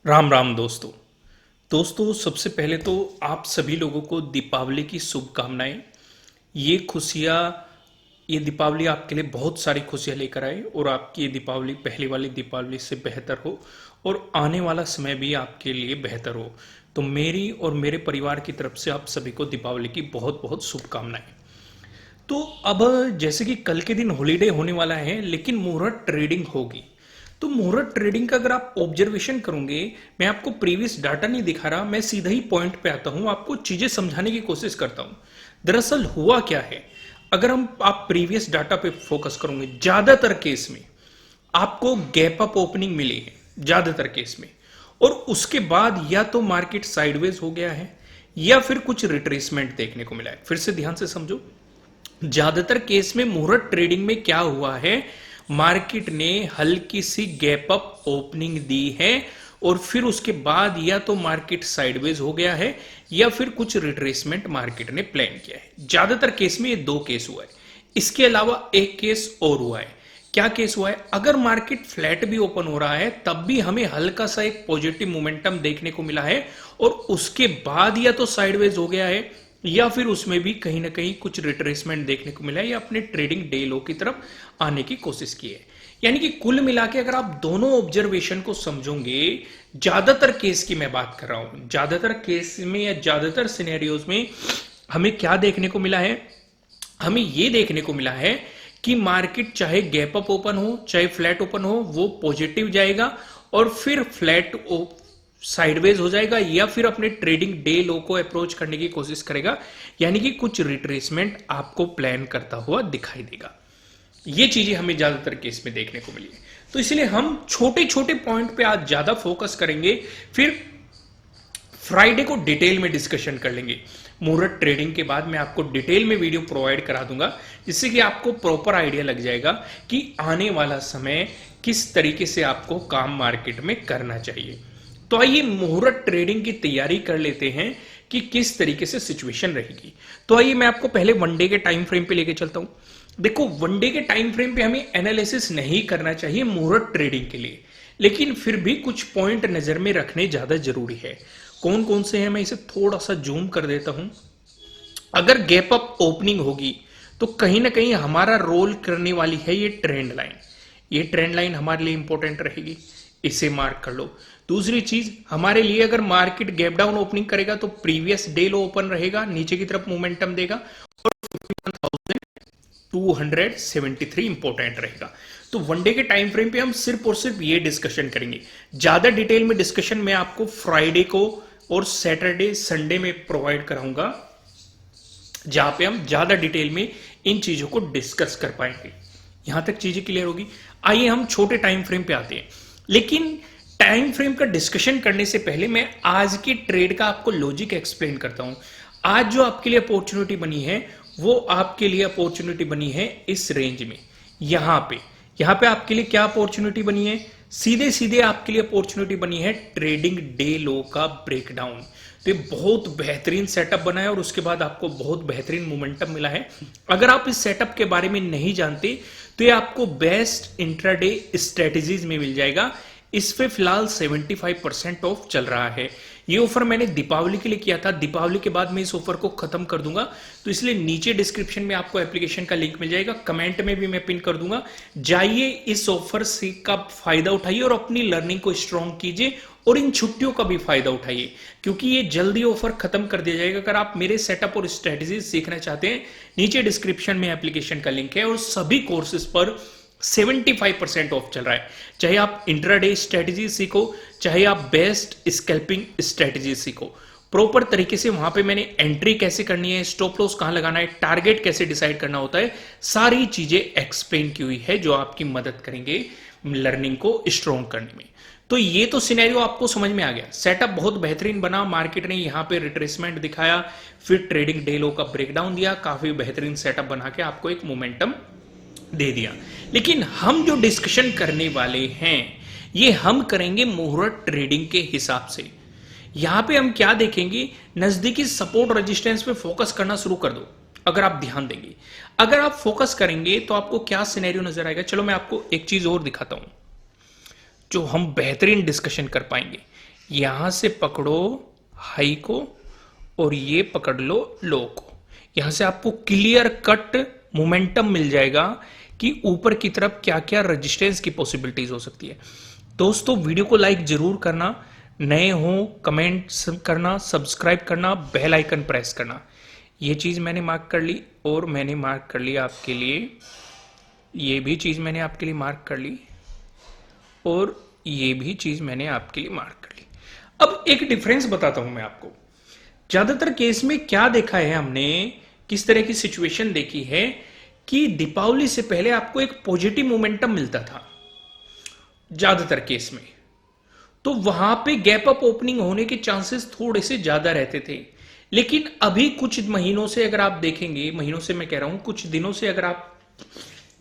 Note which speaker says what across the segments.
Speaker 1: राम राम दोस्तों। सबसे पहले तो आप सभी लोगों को दीपावली की शुभकामनाएं। ये खुशियाँ ये दीपावली आपके लिए बहुत सारी खुशियाँ लेकर आए और आपकी ये दीपावली पहले वाली दीपावली से बेहतर हो और आने वाला समय भी आपके लिए बेहतर हो। तो मेरी और मेरे परिवार की तरफ से आप सभी को दीपावली की बहुत बहुत शुभकामनाएं। तो अब जैसे कि कल के दिन हॉलीडे होने वाला है लेकिन मुहूर्त ट्रेडिंग होगी। तो मुहूर्त ट्रेडिंग का अगर आप ऑब्जर्वेशन करोगे, मैं आपको प्रीवियस डाटा नहीं दिखा रहा, मैं सीधा ही पॉइंट पे आता हूं, आपको चीजें समझाने की कोशिश करता हूं। दरअसल हुआ क्या है, अगर आप प्रीवियस डाटा पे फोकस करोगे, ज्यादातर केस में आपको गैप अप ओपनिंग मिली है, ज्यादातर केस में। और उसके बाद या तो मार्केट साइडवेज हो गया है या फिर कुछ रिट्रेसमेंट देखने को मिला है। फिर से ध्यान से समझो, ज्यादातर केस में मुहूर्त ट्रेडिंग में क्या हुआ है, मार्केट ने हल्की सी गैप अप ओपनिंग दी है और फिर उसके बाद या तो मार्केट साइडवेज हो गया है या फिर कुछ रिट्रेसमेंट मार्केट ने प्लान किया है। ज्यादातर केस में ये दो केस हुआ है। इसके अलावा एक केस और हुआ है। क्या केस हुआ है, अगर मार्केट फ्लैट भी ओपन हो रहा है तब भी हमें हल्का सा एक पॉजिटिव मोमेंटम देखने को मिला है और उसके बाद या तो साइडवेज हो गया है या फिर उसमें भी कहीं ना कहीं कुछ रिट्रेसमेंट देखने को मिला है या अपने ट्रेडिंग डे लो की तरफ आने की कोशिश की है। यानी कि कुल मिला के अगर आप दोनों ऑब्जर्वेशन को समझोगे, ज्यादातर केस की मैं बात कर रहा हूं, ज्यादातर केस में या ज्यादातर सिनेरियोज में हमें क्या देखने को मिला है, हमें यह देखने को मिला है कि मार्केट चाहे गैप अप ओपन हो चाहे फ्लैट ओपन हो वो पॉजिटिव जाएगा और फिर फ्लैट साइडवेज हो जाएगा या फिर अपने ट्रेडिंग डे लो को अप्रोच करने की कोशिश करेगा। यानी कि कुछ रिट्रेसमेंट आपको प्लान करता हुआ दिखाई देगा। ये चीजें हमें ज्यादातर केस में देखने को मिली है। तो इसलिए हम छोटे छोटे पॉइंट पे आज ज्यादा फोकस करेंगे, फिर फ्राइडे को डिटेल में डिस्कशन कर लेंगे। मुहूर्त ट्रेडिंग के बाद मैं आपको डिटेल में वीडियो प्रोवाइड करा दूंगा जिससे कि आपको प्रॉपर आइडिया लग जाएगा कि आने वाला समय किस तरीके से आपको काम मार्केट में करना चाहिए। तो आइए मुहूर्त ट्रेडिंग की तैयारी कर लेते हैं कि किस तरीके से सिचुएशन रहेगी। तो आइए मैं आपको पहले वनडे के टाइम फ्रेम पे लेके चलता हूं। देखो, वनडे के टाइम फ्रेम पे हमें एनालिसिस नहीं करना चाहिए मुहूर्त ट्रेडिंग के लिए, लेकिन फिर भी कुछ पॉइंट नजर में रखने ज्यादा जरूरी है। कौन कौन से हैं, मैं इसे थोड़ा सा जूम कर देता हूं। अगर गैप अप ओपनिंग होगी तो कहीं ना कहीं हमारा रोल करने वाली है ये ट्रेंड लाइन। ये ट्रेंड लाइन हमारे लिए इंपॉर्टेंट रहेगी, इसे मार्क कर लो। दूसरी चीज हमारे लिए, अगर मार्केट गैप डाउन ओपनिंग करेगा तो प्रीवियस डे लो ओपन रहेगा, नीचे की तरफ मोमेंटम देगा और 51,273 इंपॉर्टेंट रहेगा। तो वनडे के टाइम फ्रेम पे हम सिर्फ और सिर्फ ये डिस्कशन करेंगे। ज्यादा डिटेल में डिस्कशन मैं आपको फ्राइडे को और सैटरडे संडे में प्रोवाइड कराऊंगा, जहां पे हम ज्यादा डिटेल में इन चीजों को डिस्कस कर पाएंगे। यहां तक चीजें क्लियर होगी। आइए हम छोटे टाइम फ्रेम पे आते हैं, लेकिन टाइम फ्रेम का डिस्कशन करने से पहले मैं आज की ट्रेड का आपको लॉजिक एक्सप्लेन करता हूं। आज जो आपके लिए अपॉर्चुनिटी बनी है वो आपके लिए अपॉर्चुनिटी बनी है इस रेंज में। यहां पे आपके लिए क्या अपॉर्चुनिटी बनी है, सीधे सीधे आपके लिए अपॉर्चुनिटी बनी है ट्रेडिंग डे लो का ब्रेकडाउन। तो ये बहुत बेहतरीन सेटअप बना है और उसके बाद आपको बहुत बेहतरीन मोमेंटम मिला है। अगर आप इस सेटअप के बारे में नहीं जानते तो ये आपको बेस्ट इंट्राडे स्ट्रेटेजीज में मिल जाएगा। इस पे फिलहाल 75% ऑफ चल रहा है। ये ऑफर मैंने दीपावली के लिए किया था, दीपावली के बाद मैं इस ऑफर को खत्म कर दूंगा। तो इसलिए नीचे डिस्क्रिप्शन में आपको एप्लीकेशन का लिंक मिल जाएगा, कमेंट में भी मैं पिन कर दूंगा। जाइए इस ऑफर से का फायदा उठाइए और अपनी लर्निंग को स्ट्रॉन्ग कीजिए और इन छुट्टियों का भी फायदा उठाइए, क्योंकि ये जल्दी ऑफर खत्म कर दिया जाएगा। अगर आप मेरे सेटअप और स्ट्रेटेजी सीखना चाहते हैं, नीचे डिस्क्रिप्शन में एप्लीकेशन का लिंक है और सभी कोर्सेज पर 75% ऑफ चल रहा है। चाहे आप इंट्राडे स्ट्रेटेजी सीखो, चाहे आप बेस्ट स्कैल्पिंग स्ट्रेटेजी सीखो, प्रॉपर तरीके से वहां पे मैंने एंट्री कैसे करनी है, स्टॉप लॉस कहां लगाना है, टारगेट कैसे डिसाइड करना होता है, सारी चीजें एक्सप्लेन की हुई है जो आपकी मदद करेंगे लर्निंग को स्ट्रॉन्ग करने में। तो ये तो सिनेरियो आपको समझ में आ गया। सेटअप बहुत बेहतरीन बना, मार्केट ने यहां पे रिट्रेसमेंट दिखाया, फिर ट्रेडिंग डे लो का ब्रेकडाउन दिया, काफी बेहतरीन सेटअप बना के आपको एक मोमेंटम दे दिया। लेकिन हम जो डिस्कशन करने वाले हैं ये हम करेंगे मुहूर्त ट्रेडिंग के हिसाब से। यहां पे हम क्या देखेंगे, नजदीकी सपोर्ट रेजिस्टेंस पे फोकस करना शुरू कर दो। अगर आप ध्यान देंगे, अगर आप फोकस करेंगे तो आपको क्या सिनेरियो नजर आएगा। चलो मैं आपको एक चीज और दिखाता हूं जो हम बेहतरीन डिस्कशन कर पाएंगे। यहां से पकड़ो हाई को और ये पकड़ लो लो को। यहां से आपको क्लियर कट मोमेंटम मिल जाएगा कि ऊपर की तरफ क्या क्या रेजिस्टेंस की पॉसिबिलिटीज हो सकती है। दोस्तों वीडियो को लाइक जरूर करना, नए हो कमेंट करना, सब्सक्राइब करना, बेल आइकन प्रेस करना। ये चीज मैंने मार्क कर ली और मैंने मार्क कर लिया आपके लिए, ये भी चीज मैंने आपके लिए मार्क कर ली और ये भी चीज मैंने आपके लिए मार्क कर ली। अब एक डिफरेंस बताता हूं मैं आपको। ज्यादातर केस में क्या देखा है हमने, किस तरह की सिचुएशन देखी है कि दीपावली से पहले आपको एक पॉजिटिव मोमेंटम मिलता था ज्यादातर केस में, तो वहां पे गैप अप ओपनिंग होने के चांसेस थोड़े से ज्यादा रहते थे। लेकिन अभी कुछ महीनों से अगर आप देखेंगे, महीनों से मैं कह रहा हूं कुछ दिनों से अगर आप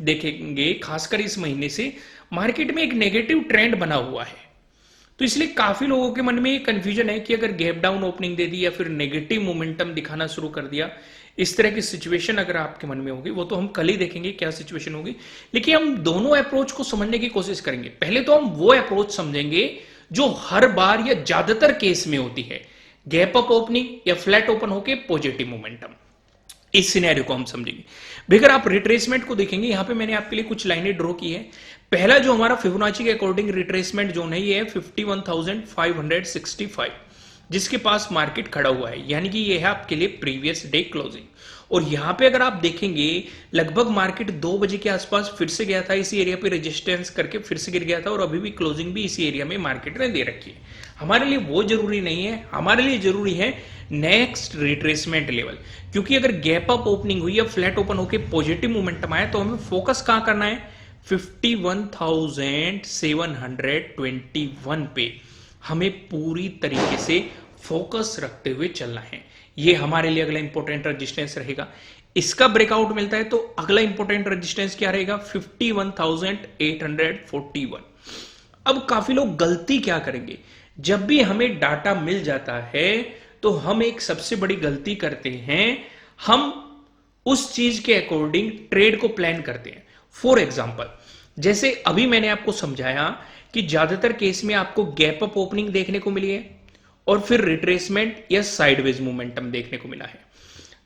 Speaker 1: देखेंगे, खासकर इस महीने से मार्केट में एक नेगेटिव ट्रेंड बना हुआ है। तो इसलिए काफी लोगों के मन में ये कंफ्यूजन है कि अगर गैप डाउन ओपनिंग दे दी या फिर नेगेटिव मोमेंटम दिखाना शुरू कर दिया, इस तरह की सिचुएशन अगर आपके मन में होगी, वो तो हम कल ही देखेंगे क्या सिचुएशन होगी। लेकिन हम दोनों अप्रोच को समझने की कोशिश करेंगे। पहले तो हम वो अप्रोच समझेंगे जो हर बार या ज्यादातर केस में होती है, गैप अप ओपनिंग या फ्लैट ओपन होके पॉजिटिव मोमेंटम। इस सिनेरियो को हम समझेंगे। अगर आप रिट्रेसमेंट को देखेंगे, यहां पे मैंने आपके लिए कुछ लाइनें ड्रॉ की है। पहला जो हमारा फिबोनाची के अकॉर्डिंग रिट्रेसमेंट जोन है, ये है 51,565, जिसके पास मार्केट खड़ा हुआ है, यानी कि ये है आपके लिए प्रीवियस डे क्लोजिंग। और यहां पे अगर आप देखेंगे, लगभग मार्केट 2 बजे के आसपास फिर से गया था इसी एरिया पे, रेजिस्टेंस करके फिर से गिर गया था और अभी भी क्लोजिंग भी इसी एरिया में मार्केट ने दे रखी है। हमारे लिए वो जरूरी नहीं है, हमारे लिए जरूरी है नेक्स्ट रिट्रेसमेंट लेवल। क्योंकि अगर गैप अप ओपनिंग हुई या फ्लैट ओपन होकर पॉजिटिव मोमेंटम आया, तो हमें फोकस कहां करना है, 51,721 पे हमें पूरी तरीके से फोकस रखते हुए चलना है। ये हमारे लिए अगला इंपॉर्टेंट रेजिस्टेंस रहेगा। इसका ब्रेकआउट मिलता है तो अगला इंपॉर्टेंट रेजिस्टेंस क्या रहेगा, 51,841। अब काफी लोग गलती क्या करेंगे, जब भी हमें डाटा मिल जाता है तो हम एक सबसे बड़ी गलती करते हैं, हम उस चीज के अकॉर्डिंग ट्रेड को प्लान करते हैं। फॉर एग्जाम्पल, जैसे अभी मैंने आपको समझाया कि ज्यादातर केस में आपको गैप अप ओपनिंग देखने को मिली है और फिर रिट्रेसमेंट या साइडवेज मोमेंटम देखने को मिला है।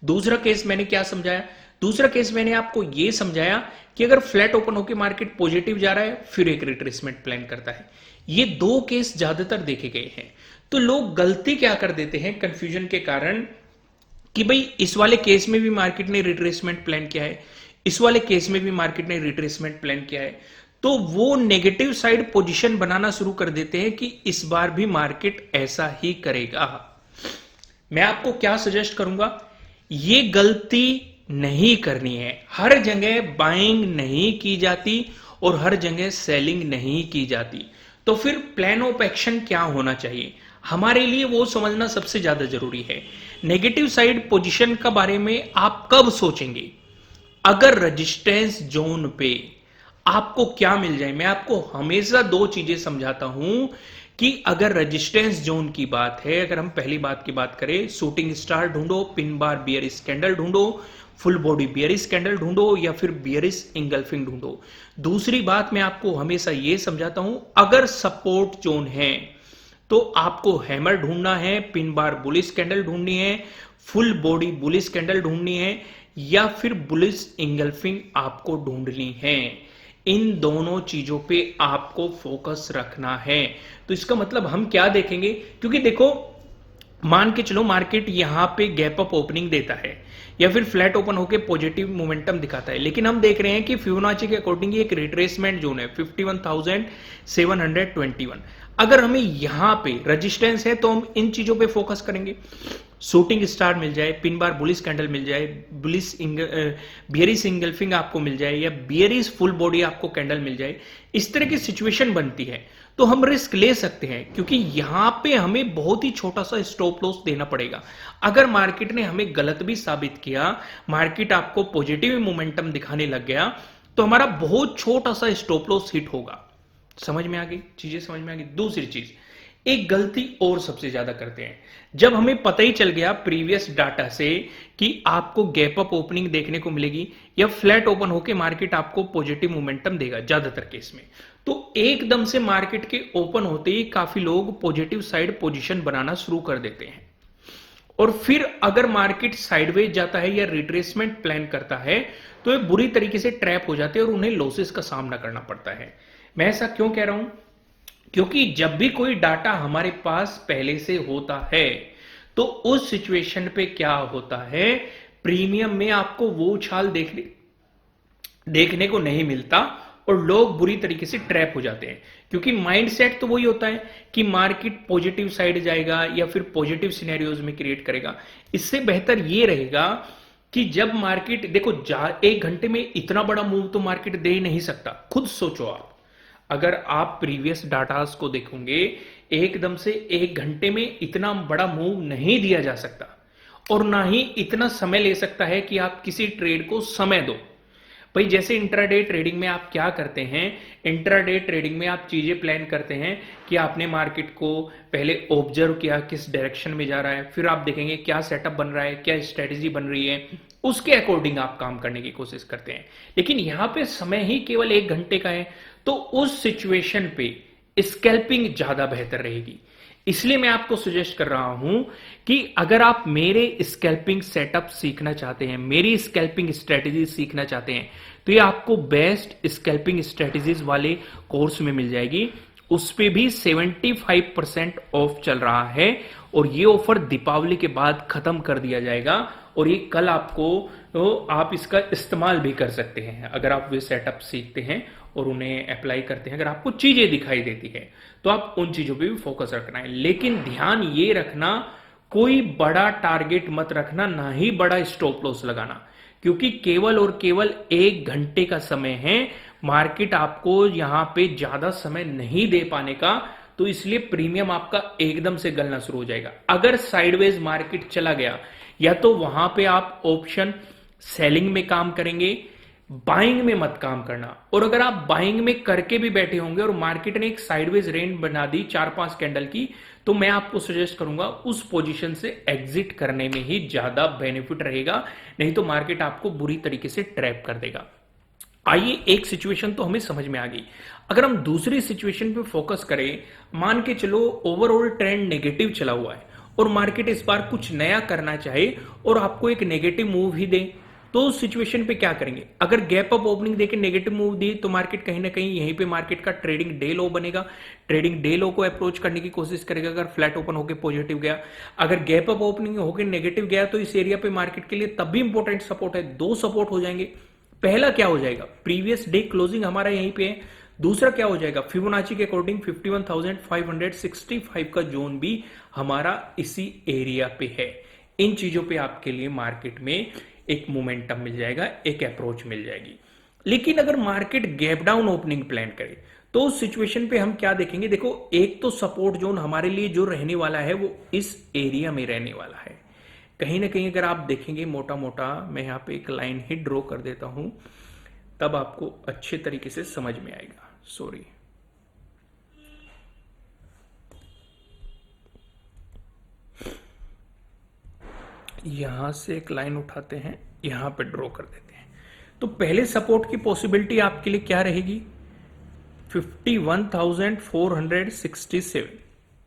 Speaker 1: दूसरा केस मैंने क्या समझाया, दूसरा केस मैंने आपको यह समझाया कि अगर फ्लैट ओपन होकर मार्केट पॉजिटिव जा रहा है फिर एक रिट्रेसमेंट प्लान करता है। ये दो केस ज्यादातर देखे गए हैं। तो लोग गलती क्या कर देते हैं कंफ्यूजन के कारण कि भाई इस वाले केस में भी मार्केट ने रिट्रेसमेंट प्लान किया है, इस वाले केस में भी मार्केट ने रिट्रेसमेंट प्लान किया है, तो वो नेगेटिव साइड पोजीशन बनाना शुरू कर देते हैं कि इस बार भी मार्केट ऐसा ही करेगा। मैं आपको क्या सजेस्ट करूंगा, ये गलती नहीं करनी है। हर जगह बाइंग नहीं की जाती और हर जगह सेलिंग नहीं की जाती। तो फिर प्लान ऑफ एक्शन क्या होना चाहिए, हमारे लिए वो समझना सबसे ज्यादा जरूरी है। नेगेटिव साइड पोजीशन के बारे में आप कब सोचेंगे, अगर रेजिस्टेंस जोन पे आपको क्या मिल जाए। मैं आपको हमेशा दो चीजें समझाता हूं कि अगर रेजिस्टेंस जोन की बात है, अगर हम पहली बात की बात करें, शूटिंग स्टार ढूंढो, पिन बार बियरिश कैंडल ढूंढो, फुल बॉडी बियरिश कैंडल ढूंढो या फिर बियरिश इंगल्फिंग ढूंढो। दूसरी बात मैं आपको हमेशा यह समझाता हूं, अगर सपोर्ट जोन है तो आपको हैमर ढूंढना है, पिन बार बुलिश कैंडल ढूंढनी है, फुल बॉडी बुलिश कैंडल ढूंढनी है या फिर बुलिश इंगल्फिंग आपको ढूंढनी है। इन दोनों चीजों पे आपको फोकस रखना है। तो इसका मतलब हम क्या देखेंगे, क्योंकि देखो मान के चलो मार्केट यहां पे गैप अप ओपनिंग देता है या फिर फ्लैट ओपन होकर पॉजिटिव मोमेंटम दिखाता है, लेकिन हम देख रहे हैं कि फिबोनाची के अकॉर्डिंग एक रिट्रेसमेंट जोन है 51,721। अगर हमें यहां पे रेजिस्टेंस है तो हम इन चीजों पे फोकस करेंगे, शूटिंग स्टार मिल जाए, पिन बार बुलिश कैंडल मिल जाए, बियरिश इंगल्फिंग आपको मिल जाए या बियरिश फुल बॉडी आपको कैंडल मिल जाए, इस तरह की सिचुएशन बनती है तो हम रिस्क ले सकते हैं। क्योंकि यहां पे हमें बहुत ही छोटा सा स्टॉप लॉस देना पड़ेगा। अगर मार्केट ने हमें गलत भी साबित किया, मार्केट आपको पॉजिटिव मोमेंटम दिखाने लग गया, तो हमारा बहुत छोटा सा स्टॉप लॉस हिट होगा। समझ में आ गई चीजें, समझ में आ गई। दूसरी चीज, एक गलती और सबसे ज्यादा करते हैं, जब हमें पता ही चल गया प्रीवियस डाटा से कि आपको गैप अप ओपनिंग देखने को मिलेगी या फ्लैट ओपन होकर मार्केट आपको पॉजिटिव मोमेंटम देगा ज्यादातर केस में, तो एकदम से मार्केट के ओपन होते ही काफी लोग पॉजिटिव साइड पोजीशन बनाना शुरू कर देते हैं। और फिर अगर मार्केट साइडवेज जाता है या रिट्रेसमेंट प्लान करता है तो ये बुरी तरीके से ट्रैप हो जाते हैं और उन्हें लॉसेस का सामना करना पड़ता है। मैं ऐसा क्यों कह रहा हूं? क्योंकि जब भी कोई डाटा हमारे पास पहले से होता है तो उस सिचुएशन पे क्या होता है, प्रीमियम में आपको वो उछाल देखने को नहीं मिलता और लोग बुरी तरीके से ट्रैप हो जाते हैं, क्योंकि माइंडसेट तो वही होता है कि मार्केट पॉजिटिव साइड जाएगा या फिर पॉजिटिव सिनेरियोज में क्रिएट करेगा। इससे बेहतर ये रहेगा कि जब मार्केट देखो, एक घंटे में इतना बड़ा मूव तो मार्केट दे ही नहीं सकता। खुद सोचो आप, अगर आप प्रीवियस डाटास को देखोगे, एकदम से एक घंटे में इतना बड़ा मूव नहीं दिया जा सकता और ना ही इतना समय ले सकता है कि आप किसी ट्रेड को समय दो। भाई जैसे इंट्राडे ट्रेडिंग में आप क्या करते हैं, इंट्राडे ट्रेडिंग में आप चीजें प्लान करते हैं कि आपने मार्केट को पहले ऑब्जर्व किया किस डायरेक्शन में जा रहा है, फिर आप देखेंगे क्या सेटअप बन रहा है, क्या स्ट्रेटेजी बन रही है, उसके अकॉर्डिंग आप काम करने की कोशिश करते हैं। लेकिन यहां पे समय ही केवल एक घंटे का है, तो उस सिचुएशन पे स्कैल्पिंग ज्यादा बेहतर रहेगी। इसलिए मैं आपको सजेस्ट कर रहा हूं कि अगर आप मेरे स्कैल्पिंग सेटअप सीखना चाहते हैं, मेरी स्कैल्पिंग स्ट्रेटेजी सीखना चाहते हैं, तो ये आपको बेस्ट स्कैल्पिंग स्ट्रेटेजीज वाले कोर्स में मिल जाएगी। उस पे भी 75% ऑफ चल रहा है और ये ऑफर दीपावली के बाद खत्म कर दिया जाएगा और ये कल आपको, तो आप इसका इस्तेमाल भी कर सकते हैं। अगर आप वे सेटअप सीखते हैं और उन्हें अप्लाई करते हैं, अगर आपको चीजें दिखाई देती है तो आप उन चीजों पे भी फोकस रखना है। लेकिन ध्यान ये रखना, कोई बड़ा टारगेट मत रखना, ना ही बड़ा स्टॉप लॉस लगाना, क्योंकि केवल और केवल एक घंटे का समय है, मार्केट आपको यहां पे ज्यादा समय नहीं दे पाने का, तो इसलिए प्रीमियम आपका एकदम से गलना शुरू हो जाएगा। अगर साइडवेज मार्केट चला गया, या तो वहां पे आप ऑप्शन सेलिंग में काम करेंगे, बाइंग में मत काम करना। और अगर आप बाइंग में करके भी बैठे होंगे और मार्केट ने एक साइडवेज रेंज बना दी 4-5 कैंडल की, तो मैं आपको सजेस्ट करूंगा उस पोजीशन से एग्जिट करने में ही ज्यादा बेनिफिट रहेगा, नहीं तो मार्केट आपको बुरी तरीके से ट्रैप कर देगा। आइए, एक सिचुएशन तो हमें समझ में आ गई। अगर हम दूसरी सिचुएशन पे फोकस करें, मान के चलो ओवरऑल ट्रेंड नेगेटिव चला हुआ है और मार्केट इस बार कुछ नया करना चाहे और आपको एक नेगेटिव मूव ही दे, तो उस सिचुएशन पे क्या करेंगे? अगर गैप अप ओपनिंग देके नेगेटिव मूव दी तो मार्केट कहीं ना कहीं यहीं पे मार्केट का ट्रेडिंग डे लो बनेगा, ट्रेडिंग डे लो को अप्रोच करने की कोशिश करेगा अगर फ्लैट ओपन होकर पॉजिटिव गया। अगर गैप अप ओपनिंग होकर नेगेटिव गया तो इस एरिया पे मार्केट के लिए तब भी इंपॉर्टेंट सपोर्ट है, दो सपोर्ट हो जाएंगे। पहला क्या हो जाएगा? प्रीवियस डे क्लोजिंग हमारा यहीं पे है। दूसरा क्या हो जाएगा? फिबोनाची के अकॉर्डिंग 51,565 का जोन भी हमारा इसी एरिया पे है। इन चीजों पे आपके लिए मार्केट में एक मोमेंटम मिल जाएगा, एक अप्रोच मिल जाएगी। लेकिन अगर market gap down opening plan करे तो उस सिचुएशन पे हम क्या देखेंगे? देखो, एक तो सपोर्ट जोन हमारे लिए जो रहने वाला है वो इस एरिया में रहने वाला है। कहीं ना कहीं अगर आप देखेंगे मोटा मोटा, मैं यहां पे एक लाइन ही ड्रॉ कर देता हूं, तब आपको अच्छे तरीके से समझ में आएगा। सॉरी, यहां से एक लाइन उठाते हैं, यहां पे ड्रॉ कर देते हैं। तो पहले सपोर्ट की पॉसिबिलिटी आपके लिए क्या रहेगी? 51,467।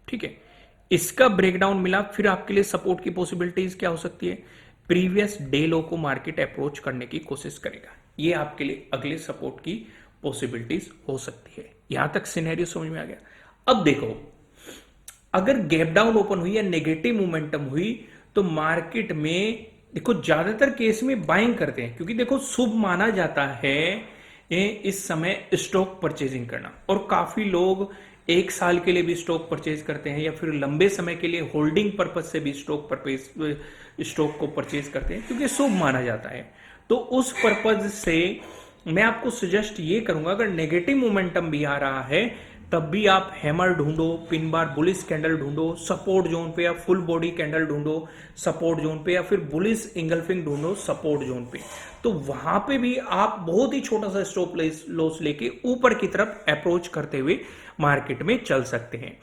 Speaker 1: ठीक है, इसका ब्रेकडाउन मिला, फिर आपके लिए सपोर्ट की पॉसिबिलिटीज क्या हो सकती है? प्रीवियस डे लो को मार्केट अप्रोच करने की कोशिश करेगा, ये आपके लिए अगले सपोर्ट की पॉसिबिलिटीज हो सकती है। यहां तक सिनेरियो समझ में आ गया। अब देखो, अगर गैप डाउन ओपन हुई या नेगेटिव मोमेंटम हुई तो मार्केट में देखो ज्यादातर केस में बाइंग करते हैं, क्योंकि देखो शुभ माना जाता है इस समय स्टॉक परचेजिंग करना, और काफी लोग 1 साल के लिए भी स्टॉक परचेज करते हैं या फिर लंबे समय के लिए होल्डिंग पर्पज से भी स्टॉक को परचेज करते हैं, क्योंकि शुभ माना जाता है। तो उस पर्पज से मैं आपको सजेस्ट ये करूंगा, अगर नेगेटिव मोमेंटम भी आ रहा है तब भी आप हैमर ढूंढो, पिन बार बुलिश कैंडल ढूंढो सपोर्ट जोन पे, या फुल बॉडी कैंडल ढूंढो सपोर्ट जोन पे, या फिर बुलिश इंगल्फिंग ढूंढो सपोर्ट जोन पे। तो वहां पे भी आप बहुत ही छोटा सा स्टॉप लॉस लेके ऊपर की तरफ अप्रोच करते हुए मार्केट में चल सकते हैं।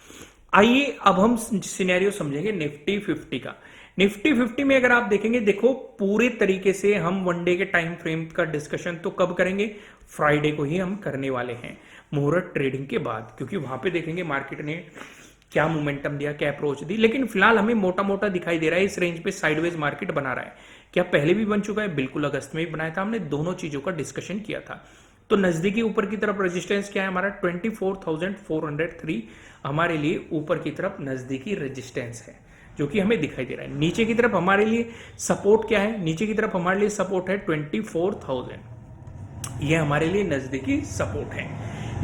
Speaker 1: आइए अब हम सिनेरियो समझेंगे निफ्टी 50 का। निफ्टी 50 में अगर आप देखेंगे, देखो पूरे तरीके से हम वनडे के टाइम फ्रेम का डिस्कशन तो कब करेंगे, फ्राइडे को ही हम करने वाले हैं मुहूर्त ट्रेडिंग के बाद, क्योंकि वहां पे देखेंगे मार्केट ने क्या मोमेंटम दिया, क्या अप्रोच दी। लेकिन फिलहाल हमें मोटा मोटा दिखाई दे रहा है इस रेंज पे साइडवेज मार्केट बना रहा है। क्या पहले भी बन चुका है? बिल्कुल, अगस्त में भी बनाया था हमने, दोनों चीजों का डिस्कशन किया था। तो नजदीकी ऊपर की तरफ रेजिस्टेंस क्या है हमारा, 24,403 हमारे लिए ऊपर की तरफ नजदीकी रेजिस्टेंस है, जो कि हमें दिखाई दे रहा है। नीचे की तरफ हमारे लिए सपोर्ट क्या है, नीचे की तरफ हमारे लिए सपोर्ट है 24,000, ये हमारे लिए नजदीकी सपोर्ट है।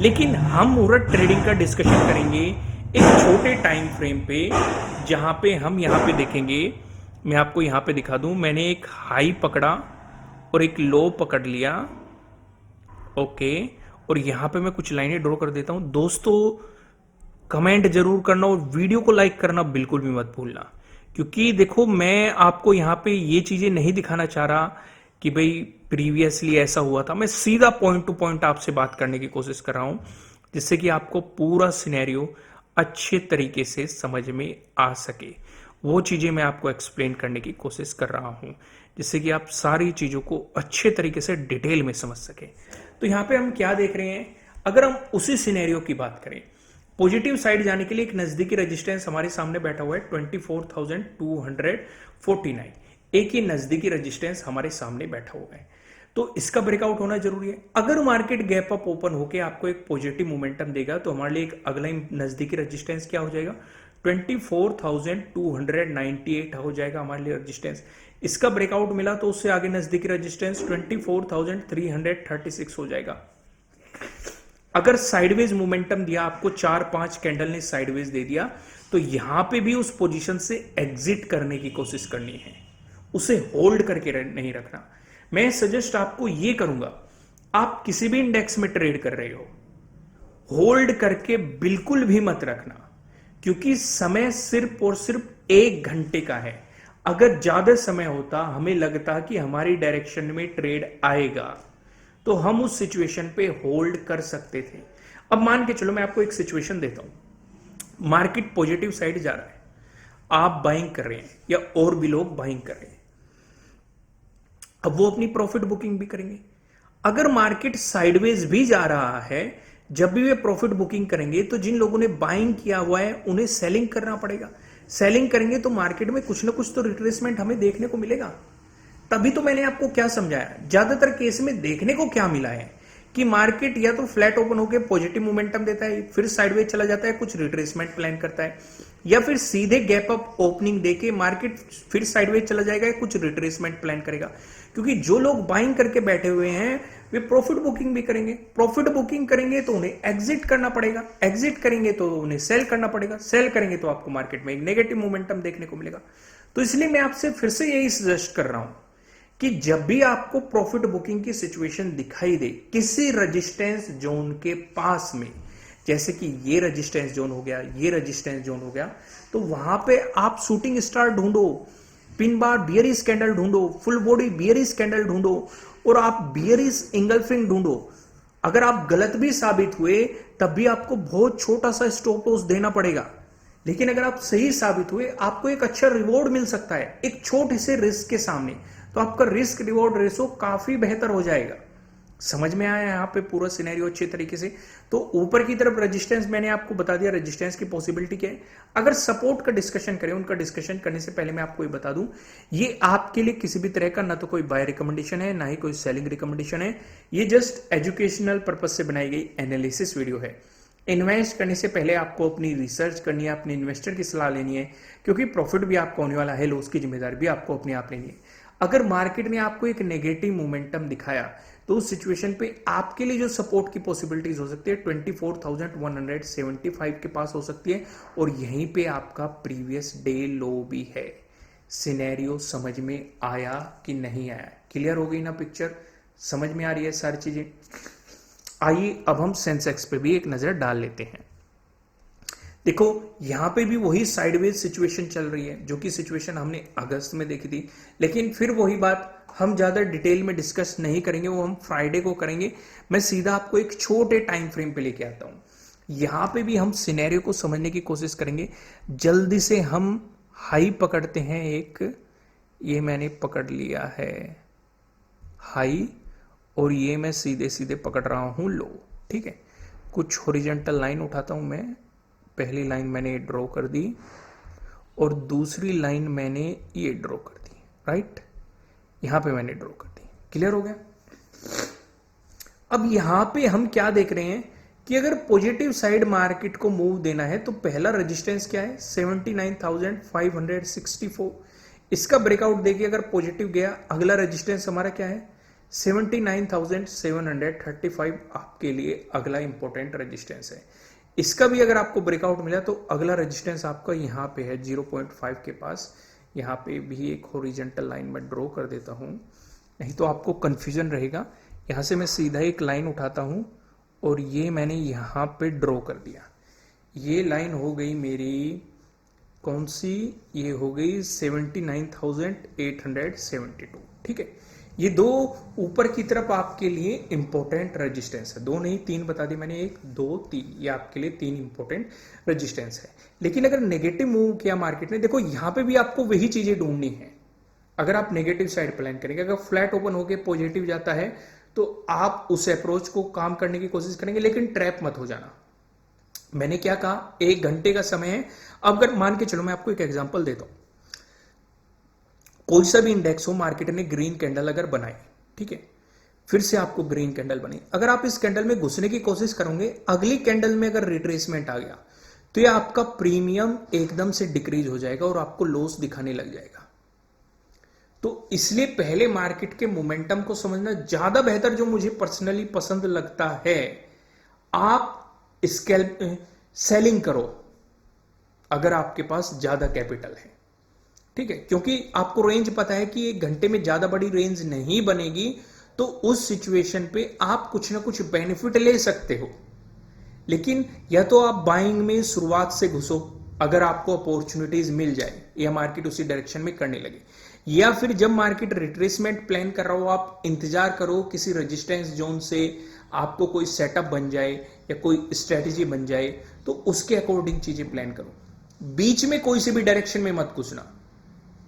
Speaker 1: लेकिन हम मुहूर्त ट्रेडिंग का डिस्कशन करेंगे एक छोटे टाइम फ्रेम पे, जहां पे हम यहां पे देखेंगे, मैं आपको यहां पे दिखा दूं, मैंने एक हाई पकड़ा और एक लो पकड़ लिया, ओके। और यहां पे मैं कुछ लाइनें ड्रॉ कर देता हूं। दोस्तों कमेंट जरूर करना और वीडियो को लाइक करना बिल्कुल भी मत भूलना, क्योंकि देखो मैं आपको यहां पे ये चीजें नहीं दिखाना चाह रहा कि भाई प्रीवियसली ऐसा हुआ था। मैं सीधा पॉइंट टू पॉइंट आपसे बात करने की कोशिश कर रहा हूं, जिससे कि आपको पूरा सिनेरियो अच्छे तरीके से समझ में आ सके। वो चीजें मैं आपको एक्सप्लेन करने की कोशिश कर रहा हूं, जिससे कि आप सारी चीजों को अच्छे तरीके से डिटेल में समझ सके। तो यहां पे हम क्या देख रहे हैं, अगर हम उसी सिनेरियो की बात करें, पॉजिटिव साइड जाने के लिए एक नजदीकी रेजिस्टेंस हमारे सामने बैठा हुआ है 24,249, एक ही नजदीकी रेजिस्टेंस हमारे सामने बैठा हुआ है। तो इसका ब्रेकआउट होना जरूरी है। अगर मार्केट गैप अप ओपन होकर आपको एक पॉजिटिव मोमेंटम देगा, तो हमारे लिए एक अगला नजदीकी रेजिस्टेंस क्या हो जाएगा, 24,298 हो जाएगा हमारे लिए रेजिस्टेंस। इसका ब्रेकआउट मिला तो उससे आगे नजदीकी रेजिस्टेंस 24,336 हो जाएगा। अगर साइडवेज मोमेंटम दिया आपको, 4-5 कैंडल ने साइडवेज दे दिया, तो यहां पे भी उस पोजीशन से एग्जिट करने की कोशिश करनी है, उसे होल्ड करके नहीं रखना। मैं सजेस्ट आपको ये करूंगा, आप किसी भी इंडेक्स में ट्रेड कर रहे हो, होल्ड करके बिल्कुल भी मत रखना, क्योंकि समय सिर्फ और सिर्फ 1 घंटे का है। अगर ज्यादा समय होता, हमें लगता कि हमारी डायरेक्शन में ट्रेड आएगा, तो हम उस सिचुएशन पे होल्ड कर सकते थे। अब मान के चलो मैं आपको एक सिचुएशन देता हूं, मार्केट पॉजिटिव साइड जा रहा है, आप बाइंग कर रहे हैं या और भी लोग बाइंग कर रहे हैं, अब वो अपनी प्रॉफिट बुकिंग भी करेंगे। अगर मार्केट साइडवेज भी जा रहा है, जब भी वे प्रॉफिट बुकिंग करेंगे, तो जिन लोगों ने बाइंग किया हुआ है उन्हें सेलिंग करना पड़ेगा। सेलिंग करेंगे तो मार्केट में कुछ ना कुछ तो रिट्रेसमेंट हमें देखने को मिलेगा। तभी तो मैंने आपको क्या समझाया, ज्यादातर केस में देखने को क्या मिला है कि मार्केट या तो फ्लैट ओपन होकर पॉजिटिव मोमेंटम देता है, फिर साइडवेज चला जाता है, कुछ रिट्रेसमेंट प्लान करता है, या फिर सीधे गैप अप ओपनिंग देके मार्केट फिर साइडवेज चला जाएगा, कुछ रिट्रेसमेंट प्लान करेगा। क्योंकि जो लोग बाइंग करके बैठे हुए हैं वे प्रॉफिट बुकिंग भी करेंगे, प्रॉफिट बुकिंग करेंगे तो उन्हें एग्जिट करना पड़ेगा, एग्जिट करेंगे तो उन्हें सेल करना पड़ेगा, सेल करेंगे तो आपको मार्केट में एक नेगेटिव मोमेंटम देखने को मिलेगा। तो इसलिए मैं आपसे फिर से यही सजेस्ट कर रहा हूं कि जब भी आपको प्रॉफिट बुकिंग की सिचुएशन दिखाई दे किसी रेजिस्टेंस जोन के पास में, जैसे कि ये रेजिस्टेंस जोन हो गया, ये रेजिस्टेंस जोन हो गया, तो वहां पे आप शूटिंग स्टार ढूंढो, पिन बार बियरिश कैंडल ढूंढो, फुल बॉडी बियरिश कैंडल ढूंढो, और आप बियरिश इंगल्फिंग ढूंढो। अगर आप गलत भी साबित हुए तब भी आपको बहुत छोटा सा स्टॉप लॉस देना पड़ेगा, लेकिन अगर आप सही साबित हुए आपको एक अच्छा रिवॉर्ड मिल सकता है एक छोटे से रिस्क के सामने। तो आपका रिस्क रिवॉर्ड रेशो काफी बेहतर हो जाएगा। समझ में आया यहाँ पे पूरा सिनेरियो अच्छे तरीके से। तो ऊपर की तरफ रेजिस्टेंस मैंने आपको बता दिया, रेजिस्टेंस की पॉसिबिलिटी क्या है। अगर सपोर्ट का डिस्कशन करें, उनका डिस्कशन करने से पहले मैं आपको ये बता दूं, ये आपके लिए किसी भी तरह का ना तो कोई बाय रिकमेंडेशन है, ना ही कोई सेलिंग रिकमेंडेशन है। ये जस्ट एजुकेशनल पर्पज से बनाई गई एनालिसिस वीडियो है। इन्वेस्ट करने से पहले आपको अपनी रिसर्च करनी है, अपने इन्वेस्टर की सलाह लेनी है, क्योंकि प्रॉफिट भी आपको होने वाला है, लॉस की जिम्मेदारी भी आपको अपने आप लेनी है। अगर मार्केट ने आपको एक नेगेटिव मोमेंटम दिखाया, तो उस सिचुएशन पे आपके लिए जो सपोर्ट की पॉसिबिलिटीज हो सकती है 24,175 के पास हो सकती है, और यहीं पे आपका प्रीवियस डे लो भी है। सिनेरियो समझ में आया कि नहीं आया? क्लियर हो गई ना पिक्चर? समझ में आ रही है सारी चीजें? आइए अब हम सेंसेक्स पे भी एक नजर डाल लेते हैं। देखो यहां पे भी वही साइडवेज सिचुएशन चल रही है, जो कि सिचुएशन हमने अगस्त में देखी थी। लेकिन फिर वही बात हम ज्यादा डिटेल में डिस्कस नहीं करेंगे, वो हम फ्राइडे को करेंगे। मैं सीधा आपको एक छोटे टाइम फ्रेम पे लेके आता हूं। यहां पे भी हम सिनेरियो को समझने की कोशिश करेंगे। जल्दी से हम हाई पकड़ते हैं एक, ये मैंने पकड़ लिया है हाई, और ये मैं सीधे सीधे पकड़ रहा हूं लो। ठीक है, कुछ हॉरिजॉन्टल लाइन उठाता हूं मैं। पहली लाइन मैंने ड्रॉ कर दी और दूसरी लाइन मैंने ये ड्रॉ कर दी, राइट, यहां पे मैंने ड्रॉ कर दी। क्लियर हो गया? अब यहां पे हम क्या देख रहे हैं कि अगर पॉजिटिव साइड मार्केट को मूव देना है तो पहला रेजिस्टेंस क्या है, 79,564। इसका ब्रेकआउट देखिए, अगर पॉजिटिव गया, अगला रेजिस्टेंस हमारा क्या है, 79,735 आपके लिए अगला इंपॉर्टेंट रेजिस्टेंस है। इसका भी अगर आपको ब्रेकआउट मिला तो अगला रेजिस्टेंस आपका यहां पे है 0.5 के पास। यहां पे भी एक हॉरिजॉन्टल लाइन में ड्रॉ कर देता हूं, नहीं तो आपको कंफ्यूजन रहेगा। यहां से मैं सीधा एक लाइन उठाता हूं और ये मैंने यहां पे ड्रॉ कर दिया। ये लाइन हो गई मेरी कौन सी, ये हो गई 79,872। ठीक है, ये दो ऊपर की तरफ आपके लिए इंपॉर्टेंट रेजिस्टेंस है। दो नहीं, तीन बता दी मैंने, 1 2 3, ये आपके लिए 3 इंपॉर्टेंट रेजिस्टेंस है। लेकिन अगर नेगेटिव मूव किया मार्केट ने, देखो यहां पे भी आपको वही चीजें ढूंढनी है। अगर आप नेगेटिव साइड प्लान करेंगे, अगर फ्लैट ओपन होकर पॉजिटिव जाता है तो आप उस अप्रोच को काम करने की कोशिश करेंगे, लेकिन ट्रैप मत हो जाना। मैंने क्या कहा, 1 घंटे का समय है। अब अगर मान के चलो, मैं आपको एक एग्जांपल देता हूं। कोई सा भी इंडेक्स हो, मार्केट ने ग्रीन कैंडल अगर बनाई, ठीक है, फिर से आपको ग्रीन कैंडल बनी, अगर आप इस कैंडल में घुसने की कोशिश करोगे, अगली कैंडल में अगर रिट्रेसमेंट आ गया तो ये आपका प्रीमियम एकदम से डिक्रीज हो जाएगा और आपको लॉस दिखाने लग जाएगा। तो इसलिए पहले मार्केट के मोमेंटम को समझना ज्यादा बेहतर, जो मुझे पर्सनली पसंद लगता है। आप सेलिंग करो अगर आपके पास ज्यादा कैपिटल है, ठीक है, क्योंकि आपको रेंज पता है कि 1 घंटे में ज्यादा बड़ी रेंज नहीं बनेगी, तो उस सिचुएशन पे आप कुछ ना कुछ बेनिफिट ले सकते हो। लेकिन या तो आप बाइंग में शुरुआत से घुसो अगर आपको अपॉर्चुनिटीज मिल जाए या मार्केट उसी डायरेक्शन में करने लगे, या फिर जब मार्केट रिट्रेसमेंट प्लान कर रहा हो आप इंतजार करो किसी रेजिस्टेंस जोन से आपको कोई सेटअप बन जाए या कोई स्ट्रेटेजी बन जाए, तो उसके अकॉर्डिंग चीजें प्लान करो। बीच में कोई से भी डायरेक्शन में मत घुसना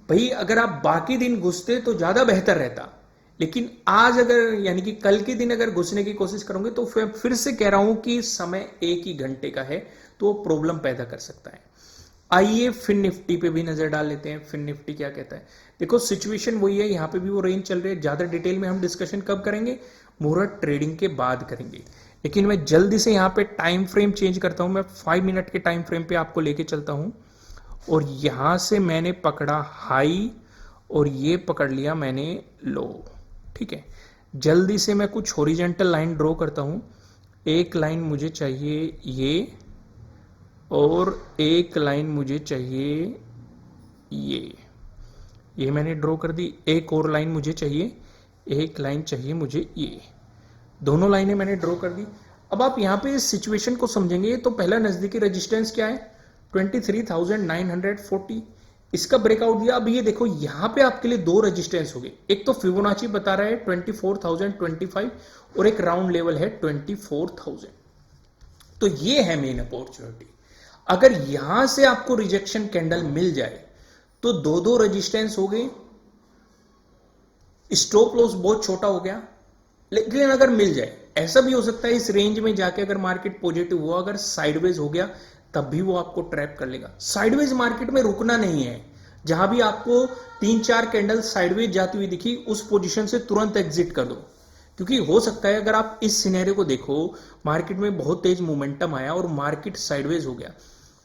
Speaker 1: भाई। अगर आप बाकी दिन घुसते तो ज्यादा बेहतर रहता, लेकिन आज अगर यानी कि कल के दिन अगर घुसने की कोशिश करोगे तो फिर से कह रहा हूं कि समय 1 ही घंटे का है, तो वो प्रॉब्लम पैदा कर सकता है। आइए फिन निफ्टी पे भी नजर डाल लेते हैं। फिन निफ्टी क्या कहता है, देखो सिचुएशन वही है, यहां पे भी वो रेंज चल रही है। ज्यादा डिटेल में हम डिस्कशन कब करेंगे, मुहूर्त ट्रेडिंग के बाद करेंगे। लेकिन मैं जल्दी से यहां पे टाइम फ्रेम चेंज करता हूं, मैं 5 मिनट के टाइम फ्रेम पे आपको लेके चलता हूं। और यहां से मैंने पकड़ा हाई और ये पकड़ लिया मैंने लो, ठीक है। जल्दी से मैं कुछ हॉरिजॉन्टल लाइन ड्रॉ करता हूं। एक लाइन मुझे चाहिए ये, और एक लाइन मुझे चाहिए ये मैंने ड्रॉ कर दी। एक और लाइन मुझे चाहिए, एक लाइन चाहिए मुझे ये, दोनों लाइनें मैंने ड्रॉ कर दी। अब आप यहां पे इस सिचुएशन को समझेंगे तो पहला नजदीकी रेजिस्टेंस क्या है, 23,940। इसका ब्रेकआउट दिया। अब ये देखो यहां पे आपके लिए 2 रेजिस्टेंस हो गए, एक तो फिबोनाची बता रहा है 24,025 और एक राउंड लेवल है 24,000। तो ये है मेन अपॉर्चुनिटी। अगर यहां से आपको रिजेक्शन कैंडल मिल जाए तो 2 रेजिस्टेंस हो गए, स्टॉप लॉस बहुत छोटा हो गया। लेकिन अगर मिल जाए, ऐसा भी हो सकता है इस रेंज में जाके अगर मार्केट पॉजिटिव हुआ, अगर साइडवेज हो गया तब भी वो आपको ट्रैप कर लेगा। साइडवेज मार्केट में रुकना नहीं है। जहां भी आपको 3-4 कैंडल साइडवेज जाती हुई दिखी, उस पोजीशन से तुरंत एग्जिट कर दो। क्योंकि हो सकता है अगर आप इस सिनेरियो को देखो, मार्केट में बहुत तेज मोमेंटम आया और मार्केट साइडवेज हो गया,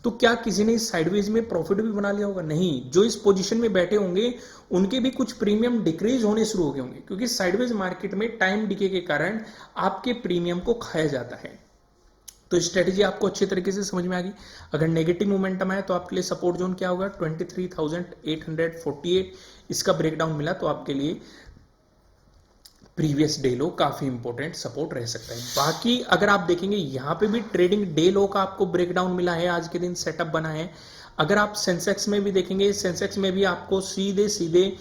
Speaker 1: तो क्या किसी ने इस साइडवेज में प्रॉफिट भी बना लिया होगा? नहीं। जो इस पोजीशन में बैठे होंगे उनके भी कुछ प्रीमियम डिक्रीज होने शुरू हो गए होंगे, क्योंकि साइडवेज मार्केट में टाइम डिके के कारण आपके प्रीमियम को खाया जाता है। तो स्ट्रेटेजी आपको अच्छी तरीके से समझ में आ गई। अगर नेगेटिव मोमेंटम आया तो आपके लिए सपोर्ट जोन क्या होगा, 23,848। इसका ब्रेकडाउन मिला तो आपके लिए प्रीवियस डे लो काफी इंपॉर्टेंट सपोर्ट रह सकता है। बाकी अगर आप देखेंगे यहां पे भी ट्रेडिंग डे लो का आपको ब्रेकडाउन मिला है, आज के दिन सेटअप बना है। अगर आप सेंसेक्स में भी देखेंगे, सेंसेक्स में भी आपको सीधे सीधे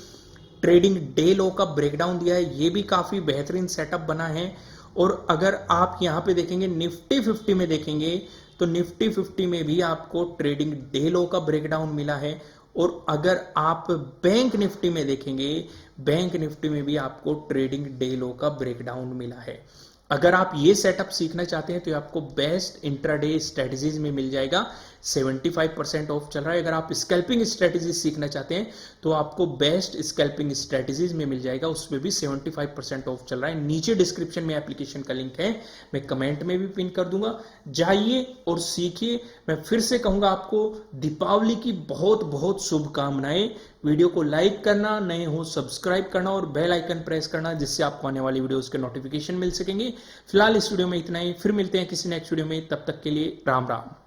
Speaker 1: ट्रेडिंग डे लो का ब्रेकडाउन दिया है, ये भी काफी बेहतरीन सेटअप बना है। और अगर आप यहां पे देखेंगे निफ्टी 50 में देखेंगे तो निफ्टी 50 में भी आपको ट्रेडिंग डे लो का ब्रेकडाउन मिला है। और अगर आप बैंक निफ्टी में देखेंगे, बैंक निफ्टी में भी आपको ट्रेडिंग डे लो का ब्रेकडाउन मिला है। अगर आप ये सेटअप सीखना चाहते हैं तो आपको बेस्ट इंट्राडे स्ट्रेटजीज में मिल जाएगा, 75% ऑफ चल रहा है। अगर आप स्कैल्पिंग स्ट्रेटजीज सीखना चाहते हैं तो आपको बेस्ट स्कैल्पिंग स्ट्रेटजीज में मिल जाएगा, उसमें भी 75% ऑफ चल रहा है। नीचे डिस्क्रिप्शन में एप्लीकेशन का लिंक है, मैं कमेंट में भी पिन कर दूंगा, जाइए और सीखिए। मैं फिर से कहूंगा आपको दीपावली की बहुत बहुत शुभकामनाएं। वीडियो को लाइक करना, नए हो सब्सक्राइब करना और बेल आइकन प्रेस करना, जिससे आपको आने वाली वीडियोस के नोटिफिकेशन मिल सकेंगे। फिलहाल इस वीडियो में इतना ही, फिर मिलते हैं किसी नेक्स्ट वीडियो में, तब तक के लिए राम राम।